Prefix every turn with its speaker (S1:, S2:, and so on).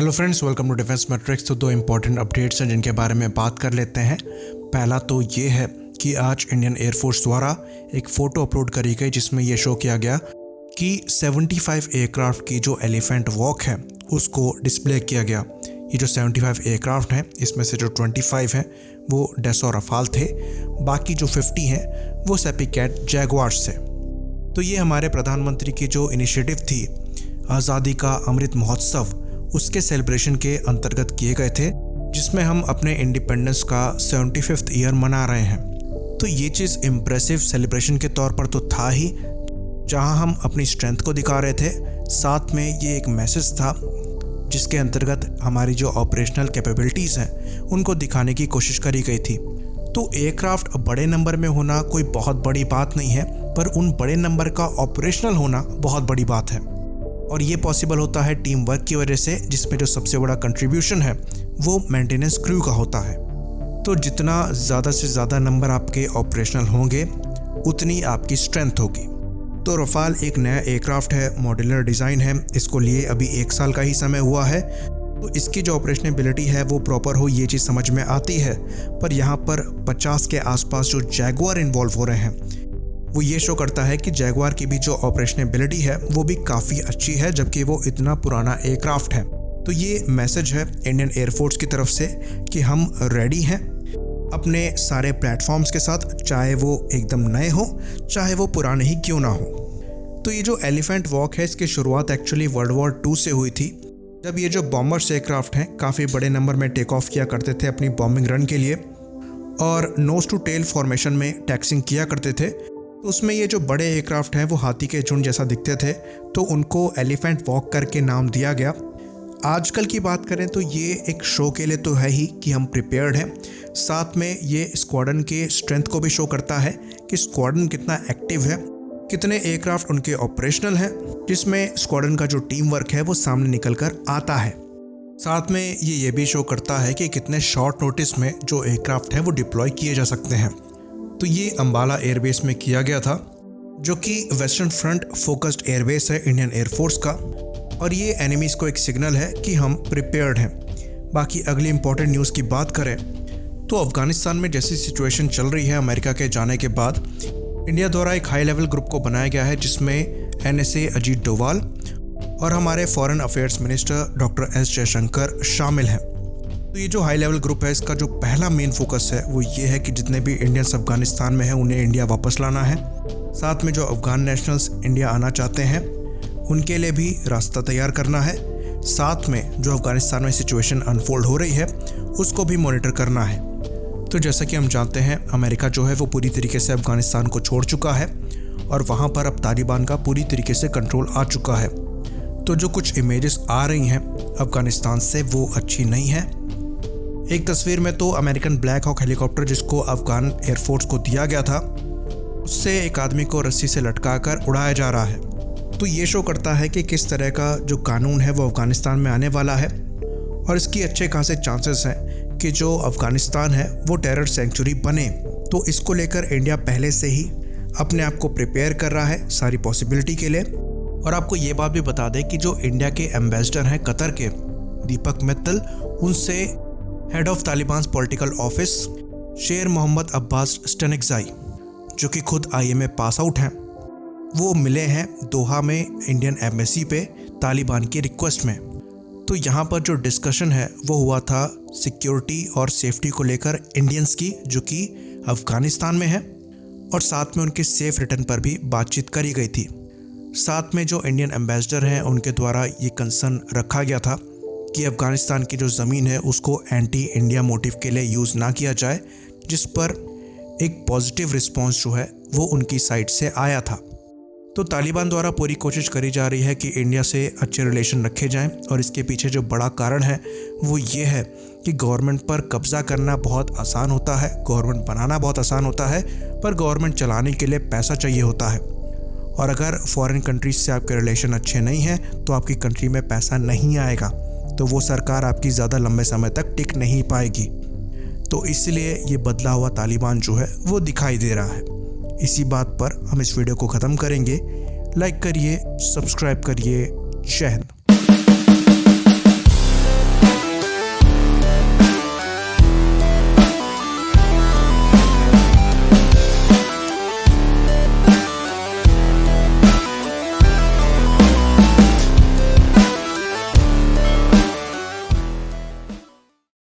S1: Hello friends, welcome to defence matrix. तो दो important updates हैं जिनके बारे में बात कर लेते हैं। पहला तो ये है कि आज इंडियन एयरफोर्स द्वारा एक फ़ोटो अपलोड करी गई जिसमें ये शो किया गया कि 75 एयरक्राफ्ट की जो एलिफेंट वॉक है उसको डिस्प्ले किया गया। ये जो 75 एयरक्राफ्ट हैं इसमें से जो 25 हैं वो डैसो रफाल थे, बाकी जो 50 हैं वो सेपिकैट जैगुआर्स थे। तो ये हमारे प्रधानमंत्री की जो इनिशिएटिव थी आज़ादी का अमृत महोत्सव, उसके सेलिब्रेशन के अंतर्गत किए गए थे, जिसमें हम अपने इंडिपेंडेंस का 75th ईयर मना रहे हैं। तो ये चीज़ इम्प्रेसिव सेलिब्रेशन के तौर पर तो था ही, जहां हम अपनी स्ट्रेंथ को दिखा रहे थे, साथ में ये एक मैसेज था जिसके अंतर्गत हमारी जो ऑपरेशनल कैपेबिलिटीज़ हैं उनको दिखाने की कोशिश करी गई थी। तो एयरक्राफ्ट बड़े नंबर में होना कोई बहुत बड़ी बात नहीं है, पर उन बड़े नंबर का ऑपरेशनल होना बहुत बड़ी बात है। और ये पॉसिबल होता है टीम वर्क की वजह से, जिसमें जो सबसे बड़ा कंट्रीब्यूशन है वो मेंटेनेंस क्रू का होता है। तो जितना ज़्यादा से ज़्यादा नंबर आपके ऑपरेशनल होंगे उतनी आपकी स्ट्रेंथ होगी। तो रफाल एक नया एयरक्राफ्ट है, मॉड्यूलर डिज़ाइन है, इसको लिए अभी 1 साल का ही समय हुआ है। तो इसकी जो ऑपरेशनबिलिटी है वो प्रॉपर हो ये चीज़ समझ में आती है, पर यहाँ पर 50 के आसपास जो जैगुआर इन्वॉल्व हो रहे हैं वो ये शो करता है कि जैगुआर की भी जो ऑपरेशनबिलिटी है वो भी काफ़ी अच्छी है, जबकि वो इतना पुराना एयरक्राफ्ट है। तो ये मैसेज है इंडियन एयरफोर्स की तरफ से कि हम रेडी हैं अपने सारे प्लेटफॉर्म्स के साथ, चाहे वो एकदम नए हो चाहे वो पुराने ही क्यों ना हो। तो ये जो एलिफेंट वॉक है इसकी शुरुआत एक्चुअली वर्ल्ड वॉर 2 से हुई थी, जब ये जो बॉम्बर्स एयरक्राफ्ट हैं काफ़ी बड़े नंबर में टेक ऑफ किया करते थे अपनी बॉम्बिंग रन के लिए और नोज टू टेल फॉर्मेशन में टैक्सिंग किया करते थे। तो उसमें ये जो बड़े एयरक्राफ्ट हैं वो हाथी के झुंड जैसा दिखते थे, तो उनको एलिफेंट वॉक करके नाम दिया गया। आजकल की बात करें तो ये एक शो के लिए तो है ही कि हम प्रिपेयर्ड हैं, साथ में ये स्क्वाड्रन के स्ट्रेंथ को भी शो करता है कि स्क्वाड्रन कितना एक्टिव है, कितने एयरक्राफ्ट उनके ऑपरेशनल हैं, जिसमें स्क्वाड्रन का जो टीम वर्क है वो सामने निकल कर आता है। साथ में ये भी शो करता है कि कितने शॉर्ट नोटिस में जो एयरक्राफ्ट है वो डिप्लॉय किए जा सकते हैं। तो ये अंबाला एयरबेस में किया गया था, जो कि वेस्टर्न फ्रंट फोकस्ड एयरबेस है इंडियन एयरफोर्स का, और ये एनिमीज़ को एक सिग्नल है कि हम प्रिपेयर्ड हैं। बाकी अगली इंपॉर्टेंट न्यूज़ की बात करें तो अफ़गानिस्तान में जैसी सिचुएशन चल रही है अमेरिका के जाने के बाद, इंडिया द्वारा एक हाई लेवल ग्रुप को बनाया गया है जिसमें NSA अजीत डोवाल और हमारे foreign affairs minister doctor S Jaishankar शामिल हैं। तो ये जो हाई लेवल ग्रुप है इसका जो पहला मेन फोकस है वो ये है कि जितने भी इंडियंस अफगानिस्तान में हैं उन्हें इंडिया वापस लाना है। साथ में जो अफगान नेशनल्स इंडिया आना चाहते हैं उनके लिए भी रास्ता तैयार करना है। साथ में जो अफगानिस्तान में सिचुएशन अनफोल्ड हो रही है उसको भी मॉनिटर करना है। तो जैसा कि हम जानते हैं अमेरिका जो है वो पूरी तरीके से अफगानिस्तान को छोड़ चुका है और वहाँ पर अब तालिबान का पूरी तरीके से कंट्रोल आ चुका है। तो जो कुछ इमेजेस आ रही हैं अफगानिस्तान से वो अच्छी नहीं है। एक तस्वीर में तो अमेरिकन ब्लैक हॉक हेलीकॉप्टर जिसको अफगान एयरफोर्स को दिया गया था उससे एक आदमी को रस्सी से लटकाकर उड़ाया जा रहा है। तो ये शो करता है कि किस तरह का जो कानून है वो अफगानिस्तान में आने वाला है और इसकी अच्छे खासे चांसेस हैं कि जो अफगानिस्तान है वो टेरर सेंचुरी बने। तो इसको लेकर इंडिया पहले से ही अपने आप को प्रिपेयर कर रहा है सारी पॉसिबिलिटी के लिए। और आपको ये बात भी बता दें कि जो इंडिया के एम्बेसडर हैं कतर के, दीपक मित्तल, उनसे head of Taliban political office शेर मोहम्मद अब्बास स्टनिकजाई, जो कि खुद IMA पास आउट हैं, वो मिले हैं दोहा में इंडियन एम्बेसी पे तालिबान की रिक्वेस्ट में। तो यहाँ पर जो डिस्कशन है वो हुआ था सिक्योरिटी और सेफ्टी को लेकर इंडियंस की, जो कि अफ़गानिस्तान में है, और साथ में उनके सेफ रिटर्न पर भी बातचीत करी गई थी। साथ में जो इंडियन एम्बेसडर हैं उनके द्वारा ये कंसर्न रखा गया था कि अफ़गानिस्तान की जो ज़मीन है उसको एंटी इंडिया मोटिव के लिए यूज़ ना किया जाए, जिस पर एक पॉजिटिव रिस्पांस जो है वो उनकी साइड से आया था। तो तालिबान द्वारा पूरी कोशिश करी जा रही है कि इंडिया से अच्छे रिलेशन रखे जाएं, और इसके पीछे जो बड़ा कारण है वो ये है कि गवर्नमेंट पर कब्ज़ा करना बहुत आसान होता है, गवर्नमेंट बनाना बहुत आसान होता है, पर गवर्नमेंट चलाने के लिए पैसा चाहिए होता है। और अगर फॉरेन कंट्रीज से आपके रिलेशन अच्छे नहीं हैं तो आपकी कंट्री में पैसा नहीं आएगा, तो वो सरकार आपकी ज़्यादा लंबे समय तक टिक नहीं पाएगी। तो इसलिए ये बदला हुआ तालिबान जो है वो दिखाई दे रहा है। इसी बात पर हम इस वीडियो को ख़त्म करेंगे। लाइक करिए, सब्सक्राइब करिए। जय हिंद।